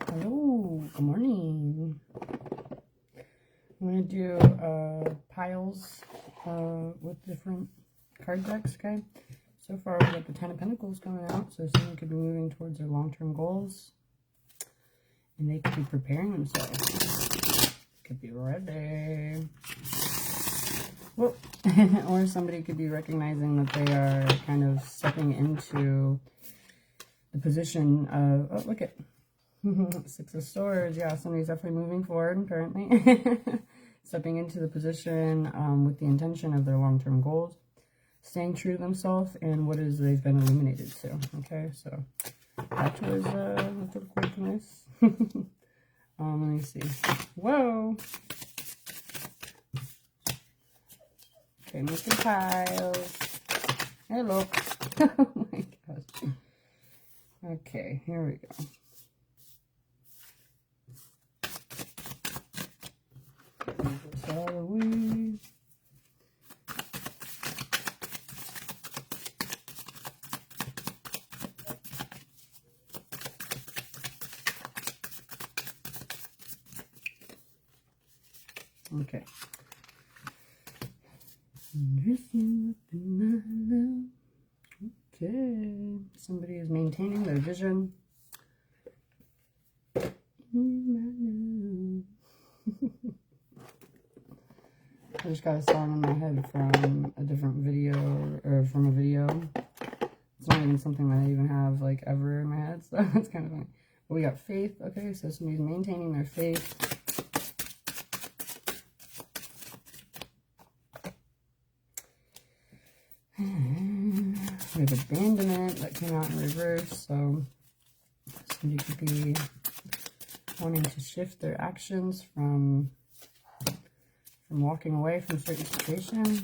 Hello, good morning. I'm going to do piles with different card decks, okay? So far we've got the Ten of Pentacles coming out, so someone could be moving towards their long-term goals. And they could be preparing themselves. Could be ready. Whoop. Or somebody could be recognizing that they are kind of stepping into the position of, oh, look at Six of Swords. Yeah, somebody's definitely moving forward, apparently. Stepping into the position with the intention of their long-term goals. Staying true to themselves and what is they've been illuminated to. Okay, so that was quite nice. Let me see. Whoa! Okay, making piles. Hello. Oh my gosh. Okay, here we go. Salary. Okay. Okay. Somebody is maintaining their vision. I just got a song in my head from a different video, or from a video. It's not even something that I even have, like, ever in my head, so it's kind of funny. But we got faith, okay, so somebody's maintaining their faith. We have abandonment that came out in reverse, so somebody could be wanting to shift their actions from walking away from certain situations.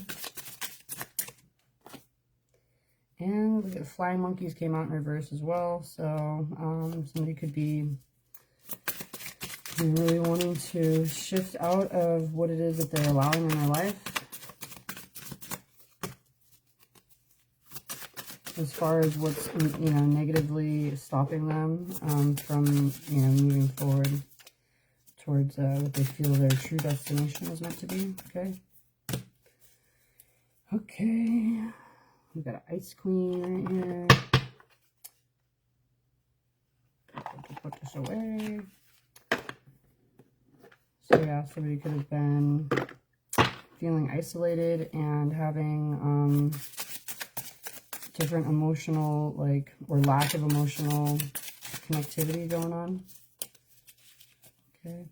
And look at flying monkeys came out in reverse as well, so somebody could be really wanting to shift out of what it is that they're allowing in their life. As far as what's, negatively stopping them from, moving forward towards what they feel their true destination is meant to be, okay? Okay. We've got an Ice Queen right here. Put this away. So yeah, somebody could have been feeling isolated and having different emotional, or lack of emotional connectivity going on. Okay.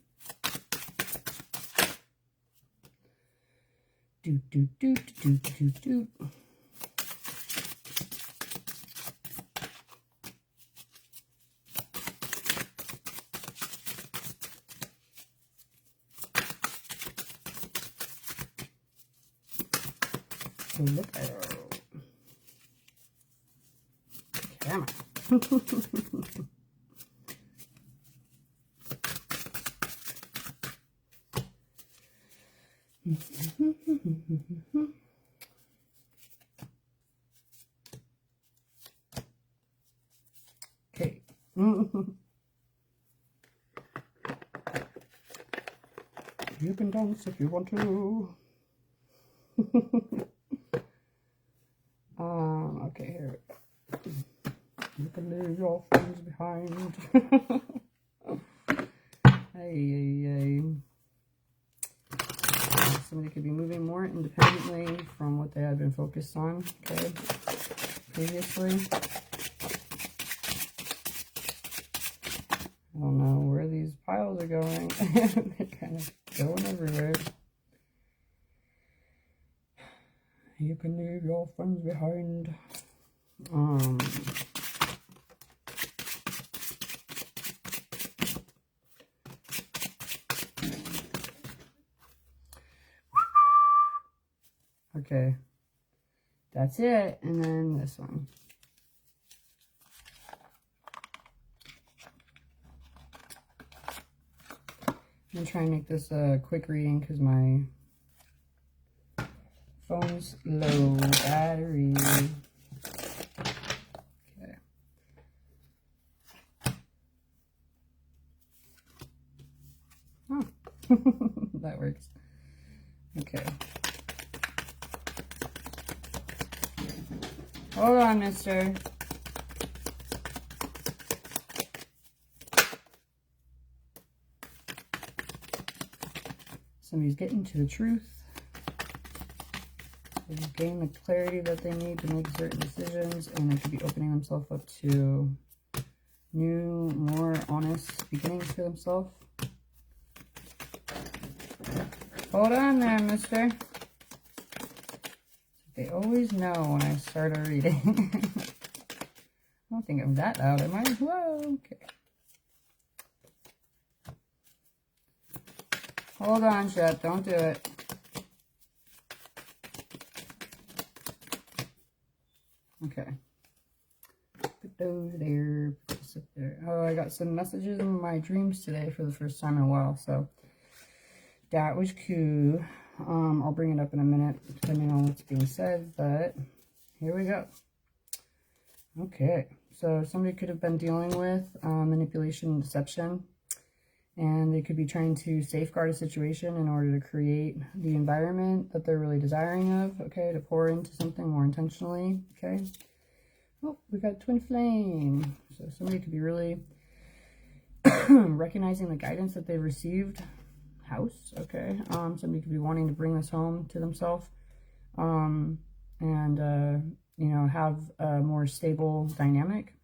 Do do do do do do. Look at her. Camera. Okay. You can dance if you want to. Okay, here we go. You can leave your friends behind. Hey. Somebody could be moving more independently from what they had been focused on, okay, previously. I don't know where these piles are going. They're kind of going everywhere. You can leave your friends behind. Okay, that's it. And then this one. I'm gonna try and make this a quick reading because my phone's low battery. Okay. That works. Okay. Hold on, mister. Somebody's getting to the truth. They've gained the clarity that they need to make certain decisions, and they could be opening themselves up to new, more honest beginnings for themselves. Hold on there, mister. They always know when I start a reading. I don't think I'm that loud, am I? Whoa, okay. Hold on, Shep, don't do it. Okay. Put those there, put this up there. Oh, I got some messages in my dreams today for the first time in a while, so that was cool. I'll bring it up in a minute, depending on what's being said, but here we go. Okay, so somebody could have been dealing with manipulation and deception, and they could be trying to safeguard a situation in order to create the environment that they're really desiring of, okay, to pour into something more intentionally, okay. Oh, we got twin flame. So somebody could be really recognizing the guidance that they've received. House, okay. Somebody could be wanting to bring this home to themselves, and you know, have a more stable dynamic.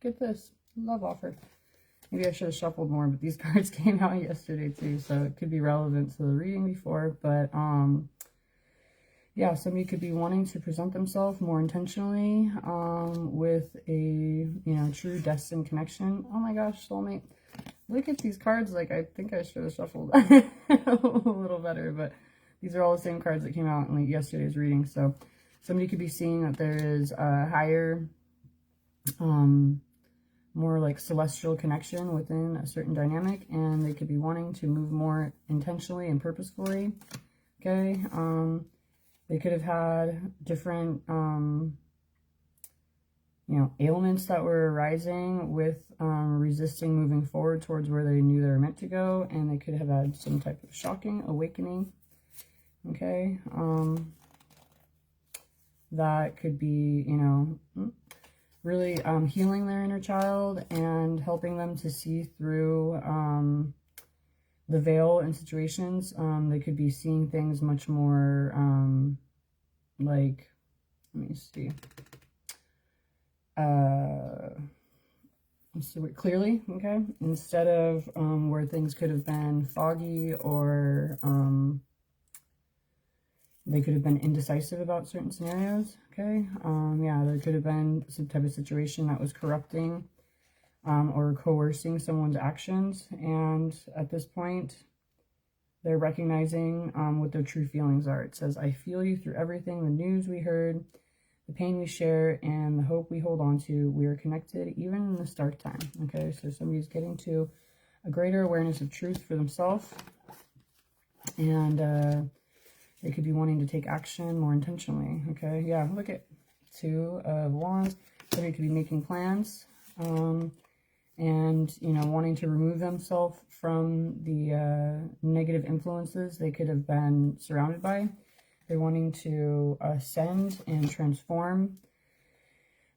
Get this love offer. Maybe I should have shuffled more, but these cards came out yesterday too, so it could be relevant to the reading before. But yeah, somebody could be wanting to present themselves more intentionally with a, you know, true destined connection. Oh my gosh, soulmate. Look at these cards, like I think I should have shuffled a little better, but these are all the same cards that came out in like yesterday's reading. So somebody could be seeing that there is a higher, more like celestial connection within a certain dynamic, and they could be wanting to move more intentionally and purposefully, okay? They could have had different, you know, ailments that were arising with resisting moving forward towards where they knew they were meant to go, and they could have had some type of shocking awakening, okay? That could be, you know, really healing their inner child and helping them to see through the veil in situations. They could be seeing things much more like, let me see. Clearly, okay, instead of where things could have been foggy, or they could have been indecisive about certain scenarios, okay. Yeah, there could have been some type of situation that was corrupting or coercing someone's actions, and at this point they're recognizing what their true feelings are. It says, I feel you through everything, the news we heard, the pain we share, and the hope we hold on to. We are connected even in this dark time. Okay, so somebody's getting to a greater awareness of truth for themselves, and they could be wanting to take action more intentionally. Okay, yeah, look at Two of Wands. Somebody could be making plans, and, you know, wanting to remove themselves from the negative influences they could have been surrounded by. They're wanting to ascend and transform,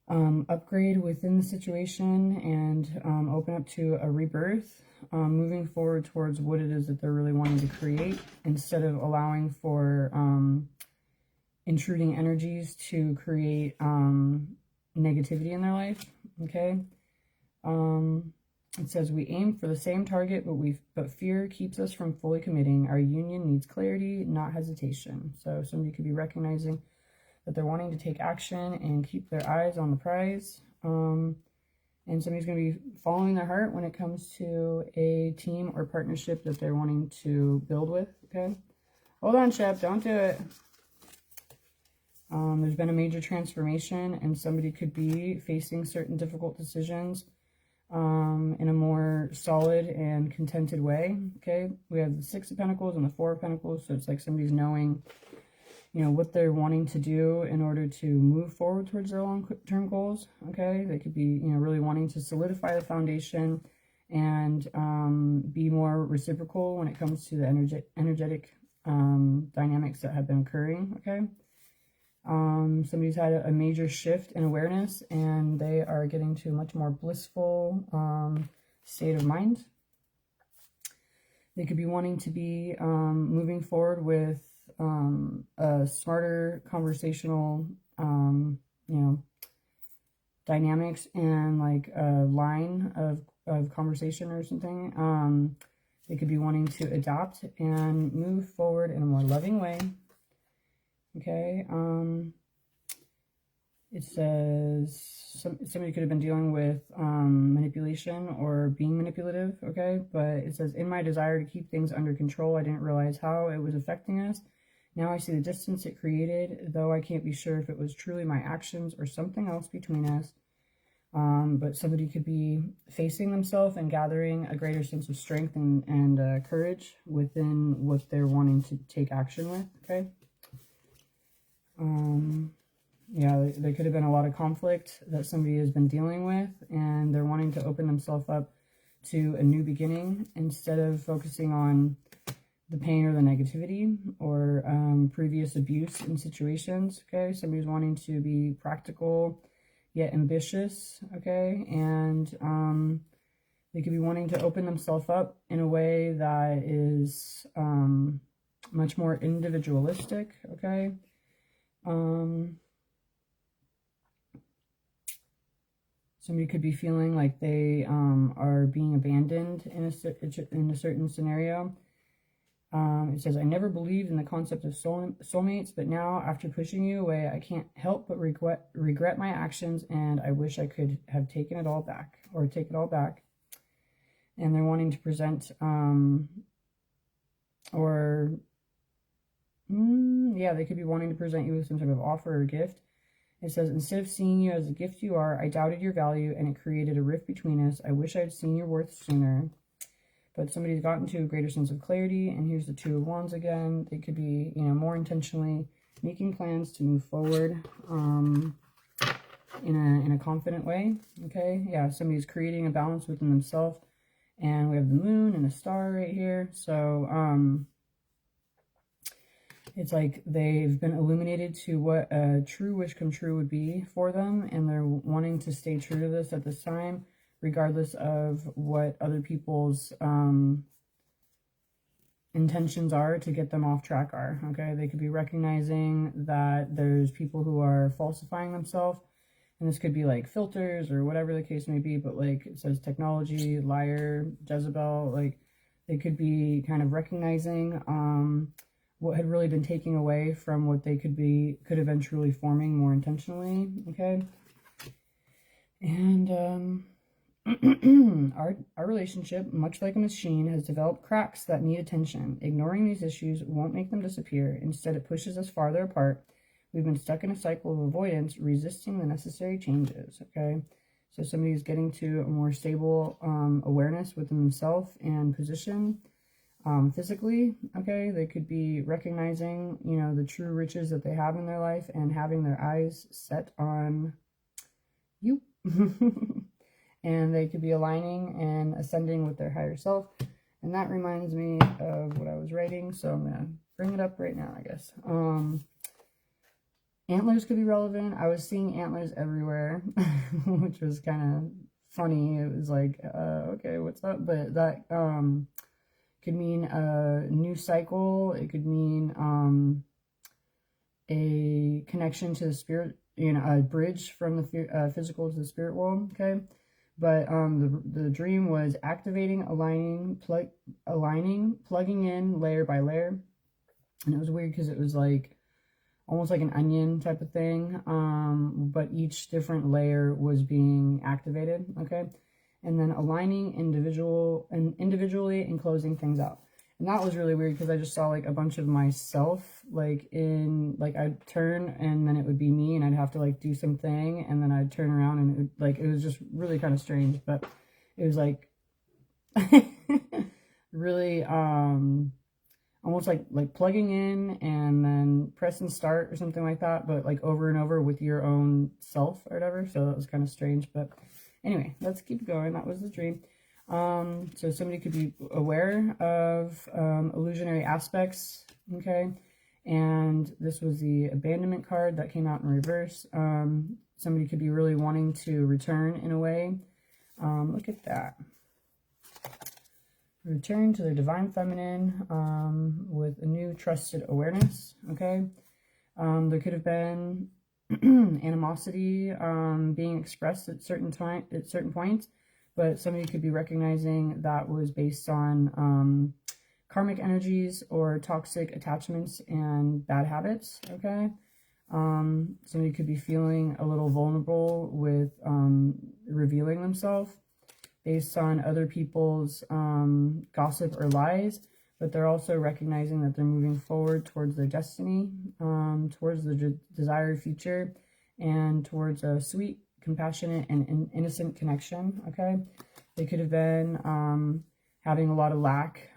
upgrade within the situation, and open up to a rebirth, moving forward towards what it is that they're really wanting to create, instead of allowing for intruding energies to create negativity in their life, okay? It says, we aim for the same target, but fear keeps us from fully committing. Our union needs clarity, not hesitation. So somebody could be recognizing that they're wanting to take action and keep their eyes on the prize. And somebody's going to be following their heart when it comes to a team or partnership that they're wanting to build with, okay? Hold on, Shep, don't do it. There's been a major transformation, and somebody could be facing certain difficult decisions in a more solid and contented way, okay? We have the Six of Pentacles and the Four of Pentacles, so it's like somebody's knowing, you know, what they're wanting to do in order to move forward towards their long-term goals, okay? They could be, you know, really wanting to solidify the foundation and be more reciprocal when it comes to the energetic dynamics that have been occurring, okay? Somebody's had a major shift in awareness, and they are getting to a much more blissful state of mind. They could be wanting to be moving forward with a smarter conversational, dynamics and like a line of conversation or something. They could be wanting to adopt and move forward in a more loving way. Okay. It says somebody could have been dealing with manipulation or being manipulative, okay? But it says, in my desire to keep things under control, I didn't realize how it was affecting us. Now I see the distance it created, though I can't be sure if it was truly my actions or something else between us. But somebody could be facing themselves and gathering a greater sense of strength and courage within what they're wanting to take action with, okay? Yeah, there could have been a lot of conflict that somebody has been dealing with, and they're wanting to open themselves up to a new beginning instead of focusing on the pain or the negativity or previous abuse in situations, okay? Somebody's wanting to be practical yet ambitious, okay? And they could be wanting to open themselves up in a way that is much more individualistic, okay? Somebody could be feeling like they are being abandoned in a certain scenario. It says, I never believed in the concept of soulmates, but now, after pushing you away, I can't help but regret my actions, and I wish I could have taken it all back, or take it all back. And they're wanting to present, they could be wanting to present you with some type of offer or gift. It says, instead of seeing you as the gift you are, I doubted your value, and it created a rift between us. I wish I had seen your worth sooner. But somebody's gotten to a greater sense of clarity, and here's the Two of Wands again. They could be, more intentionally making plans to move forward in a confident way, okay? Yeah, somebody's creating a balance within themselves, and we have the moon and a star right here. So, it's like they've been illuminated to what a true wish come true would be for them, and they're wanting to stay true to this at this time, regardless of what other people's intentions are to get them off track are, okay? They could be recognizing that there's people who are falsifying themselves, and this could be like filters or whatever the case may be, but like it says technology, liar, Jezebel, like they could be kind of recognizing what had really been taking away from what they could have been truly forming more intentionally, okay? And our relationship, much like a machine, has developed cracks that need attention. Ignoring these issues won't make them disappear. Instead, it pushes us farther apart. We've been stuck in a cycle of avoidance, resisting the necessary changes, okay? So somebody's getting to a more stable awareness within themselves and position physically, okay? They could be recognizing, the true riches that they have in their life and having their eyes set on you. And they could be aligning and ascending with their higher self. And that reminds me of what I was writing, so I'm going to bring it up right now, I guess. Antlers could be relevant. I was seeing antlers everywhere, which was kind of funny. It was like, okay, what's up? But that could mean a new cycle. It could mean a connection to the spirit, a bridge from the physical to the spirit world, okay? But the dream was activating, aligning, plugging in layer by layer. And it was weird because it was like almost like an onion type of thing. But each different layer was being activated, okay? And then aligning individually and closing things out. And that was really weird because I just saw like a bunch of myself like I'd turn and then it would be me and I'd have to like do something and then I'd turn around and it was just really kind of strange, but it was like really almost like plugging in and then pressing start or something like that, but like over and over with your own self or whatever. So that was kind of strange, but anyway, let's keep going. That was the dream. So somebody could be aware of illusionary aspects, okay? And this was the abandonment card that came out in reverse. Somebody could be really wanting to return in a way. Look at that. Return to their divine feminine with a new trusted awareness, okay? There could have been animosity being expressed at certain points, but somebody could be recognizing that was based on karmic energies or toxic attachments and bad habits, okay? Somebody could be feeling a little vulnerable with revealing themselves based on other people's gossip or lies, but they're also recognizing that they're moving forward towards their destiny, towards the desired future, and towards a sweet, compassionate, and innocent connection, okay? They could have been having a lot of lack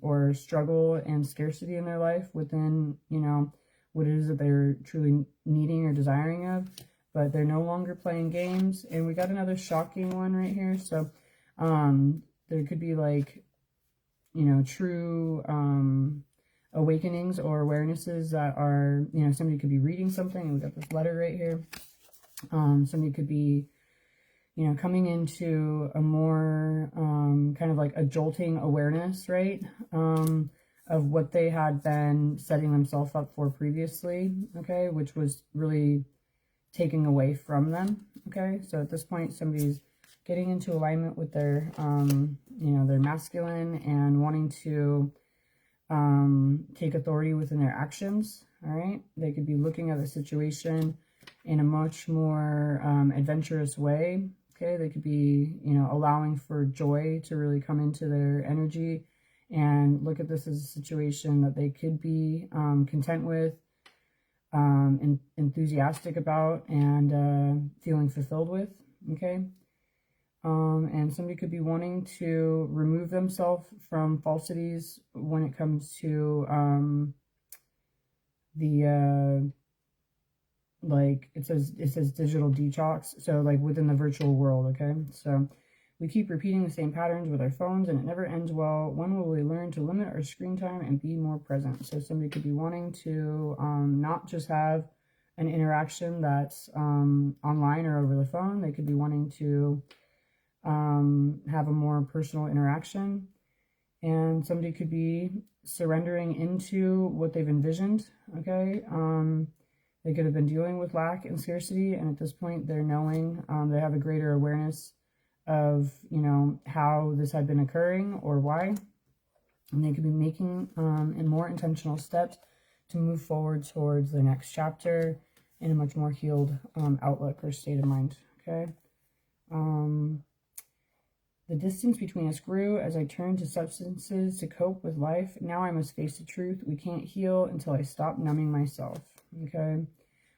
or struggle and scarcity in their life within, you know, what it is that they're truly needing or desiring of, but they're no longer playing games. And we got another shocking one right here. So there could be like, you know, true awakenings or awarenesses that are, you know, somebody could be reading something, and we got this letter right here. Somebody could be, you know, coming into a more kind of like a jolting awareness, right? Of what they had been setting themselves up for previously, okay, which was really taking away from them, okay? So at this point, somebody's getting into alignment with their, you know, their masculine and wanting to take authority within their actions, all right? They could be looking at the situation in a much more adventurous way, okay? They could be, you know, allowing for joy to really come into their energy and look at this as a situation that they could be content with, enthusiastic about, and feeling fulfilled with, okay? And somebody could be wanting to remove themselves from falsities when it comes to like it says digital detox, so like within the virtual world, okay? So we keep repeating the same patterns with our phones and it never ends well. When will we learn to limit our screen time and be more present? So somebody could be wanting to not just have an interaction that's online or over the phone. They could be wanting to have a more personal interaction. And somebody could be surrendering into what they've envisioned, okay? They could have been dealing with lack and scarcity, and at this point they're knowing, they have a greater awareness of, you know, how this had been occurring or why. And they could be making more intentional steps to move forward towards the next chapter in a much more healed outlook or state of mind, okay? The distance between us grew as I turned to substances to cope with life. Now I must face the truth. We can't heal until I stop numbing myself, okay?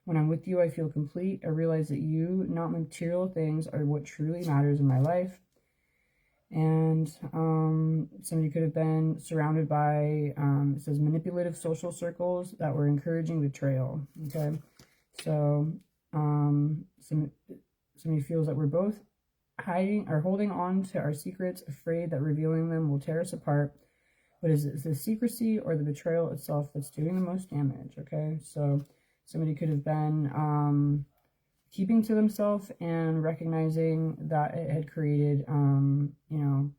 When I'm with you, I feel complete. I realize that you, not material things, are what truly matters in my life. And somebody could have been surrounded by, it says, manipulative social circles that were encouraging betrayal, okay? So somebody feels that we're both hiding or holding on to our secrets, afraid that revealing them will tear us apart. But is it the secrecy or the betrayal itself that's doing the most damage, okay? So somebody could have been keeping to themselves and recognizing that it had created, you know,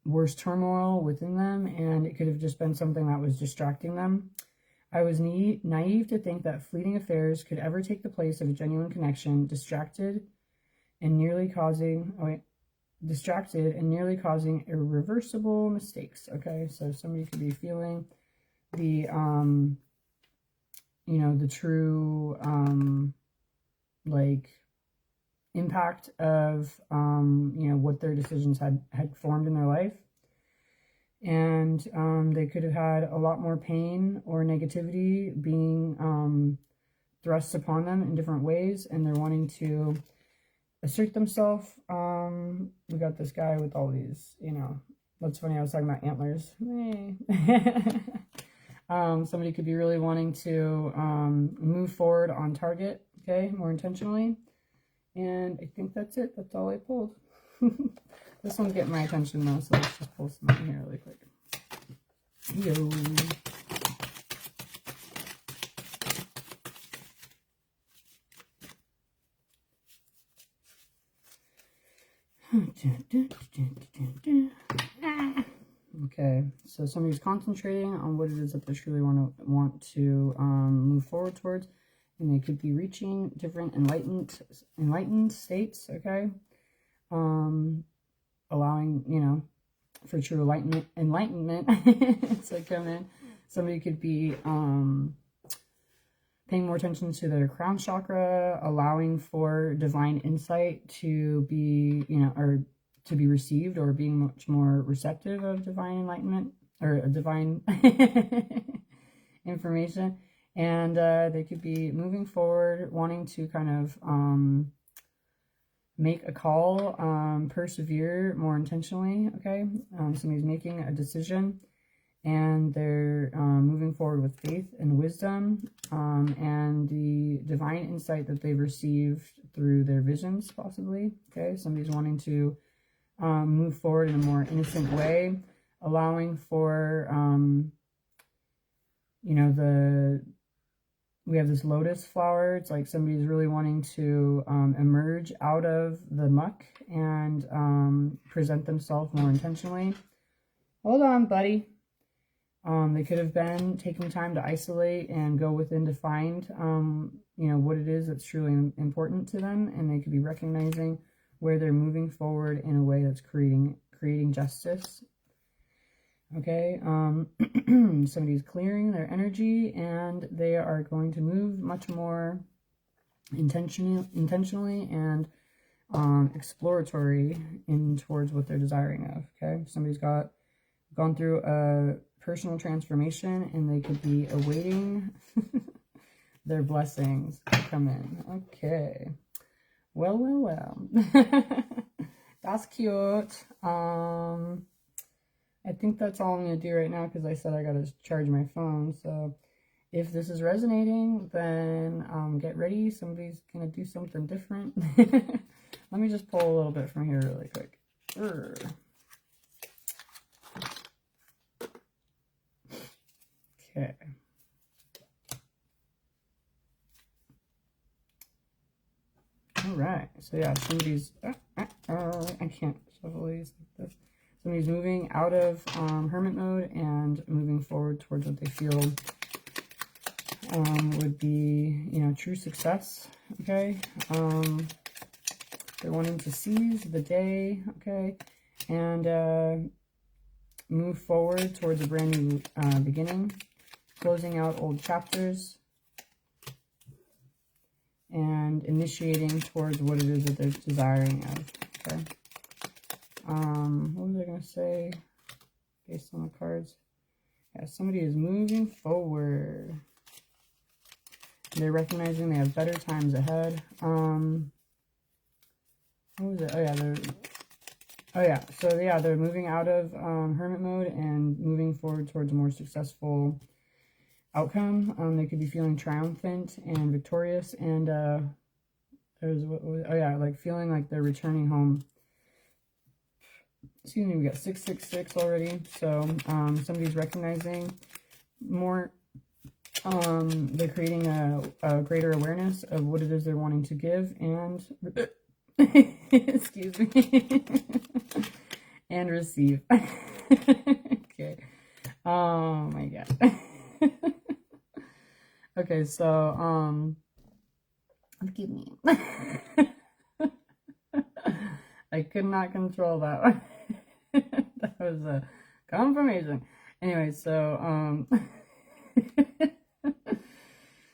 worse turmoil within them, and it could have just been something that was distracting them. I was naive to think that fleeting affairs could ever take the place of a genuine connection, distracted and nearly causing irreversible mistakes, okay? So somebody could be feeling the, you know, the true, like, impact of, you know, what their decisions had formed in their life. And they could have had a lot more pain or negativity being thrust upon them in different ways, and they're wanting to assert themselves. We got this guy with all these, you know, that's funny, I was talking about antlers. Somebody could be really wanting to move forward on target, okay, more intentionally. And I think that's it. That's all I pulled. This one's getting my attention though, so let's just pull some out here really quick. Yo. Okay, so somebody's concentrating on what it is that they truly want to move forward towards, and they could be reaching different enlightened states. Okay, allowing, you know, for true enlightenment to come in. Somebody could be paying more attention to their crown chakra, allowing for divine insight to be, you know, or to be received, or being much more receptive of divine enlightenment or divine information. And they could be moving forward, wanting to kind of make a call, persevere more intentionally. Okay, somebody's making a decision, and they're moving forward with faith and wisdom, and the divine insight that they've received through their visions, possibly. Okay, somebody's wanting to move forward in a more innocent way, allowing for, you know, we have this lotus flower. It's like somebody's really wanting to emerge out of the muck and present themselves more intentionally. Hold on, buddy. They could have been taking time to isolate and go within to find, you know, what it is that's truly important to them, and they could be recognizing where they're moving forward in a way that's creating justice. Okay, somebody's clearing their energy, and they are going to move much more intentionally and exploratory in towards what they're desiring of. Okay, somebody's gone through a personal transformation, and they could be awaiting their blessings to come in. Okay, well. That's cute. I think that's all I'm going to do right now, because I said I got to charge my phone. So if this is resonating, then get ready. Somebody's going to do something different. Let me just pull a little bit from here really quick. Okay. All right. So yeah, somebody's... I can't shuffle these like this. Somebody's moving out of hermit mode and moving forward towards what they feel would be, you know, true success. Okay. They're wanting to seize the day. Okay. And move forward towards a brand new beginning, closing out old chapters, and initiating towards what it is that they're desiring of. Okay. What was I going to say based on the cards? Yeah, somebody is moving forward. They're recognizing they have better times ahead. What was it? They're moving out of hermit mode and moving forward towards a more successful outcome. They could be feeling triumphant and victorious, and like feeling like they're returning home. Excuse me, we got 666 already. So somebody's recognizing more. They're creating a greater awareness of what it is they're wanting to give, and excuse me, and receive. Okay. Oh my god. Okay, so forgive me. I could not control that one. That was a confirmation. Anyway, so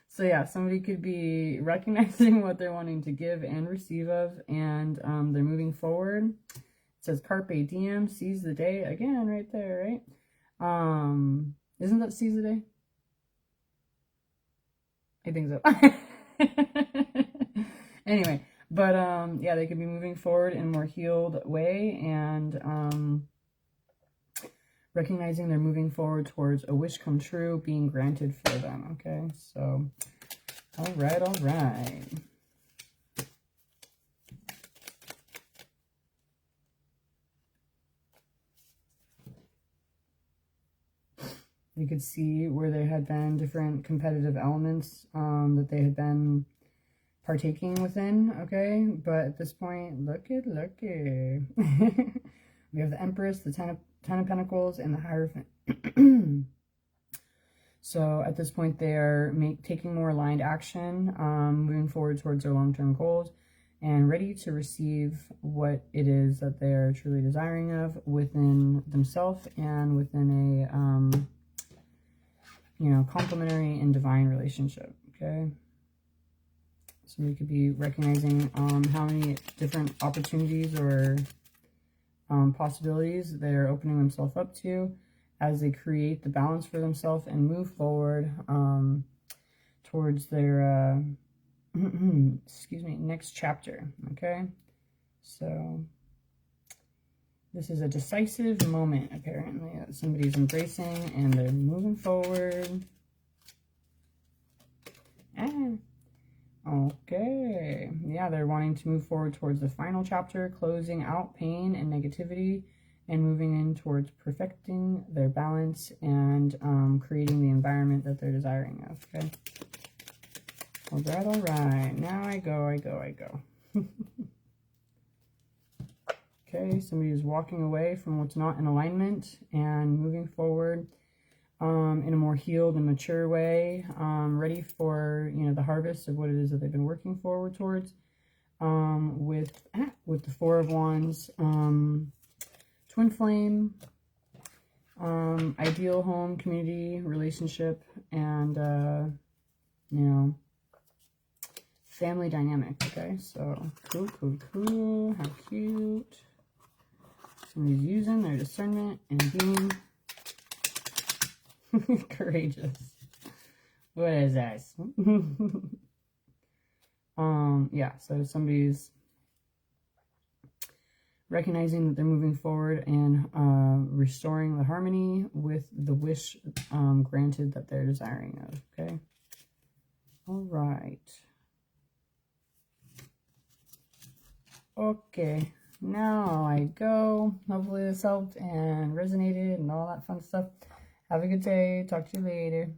so yeah, somebody could be recognizing what they're wanting to give and receive of, and they're moving forward. It says carpe diem, seize the day, again right there, right? Isn't that seize the day? I think so. Anyway, but yeah, they could be moving forward in a more healed way, and recognizing they're moving forward towards a wish come true being granted for them. Okay, so all right. We could see where there had been different competitive elements that they had been partaking within, okay? But at this point, looky. We have the Empress, the Ten of Pentacles, and the Hierophant. So at this point, they are taking more aligned action, moving forward towards their long-term goals, and ready to receive what it is that they're truly desiring of within themselves and within a, you know, complementary and divine relationship, okay? So we could be recognizing how many different opportunities or possibilities they're opening themselves up to as they create the balance for themselves and move forward towards their excuse me, next chapter, okay? So this is a decisive moment, apparently, that somebody's embracing and they're moving forward. Okay, yeah, they're wanting to move forward towards the final chapter, closing out pain and negativity, and moving in towards perfecting their balance and creating the environment that they're desiring of, okay? All right, now I go. Okay, somebody is walking away from what's not in alignment and moving forward in a more healed and mature way, ready for, you know, the harvest of what it is that they've been working forward towards, with the Four of Wands, twin flame, ideal home, community, relationship, and, you know, family dynamic, okay? So, cool, how cute. Somebody's using their discernment and being courageous. What is this? Yeah, so somebody's recognizing that they're moving forward and restoring the harmony with the wish granted that they're desiring of, okay? All right. Okay, now I go. Hopefully this helped and resonated and all that fun stuff. Have a good day. Talk to you later.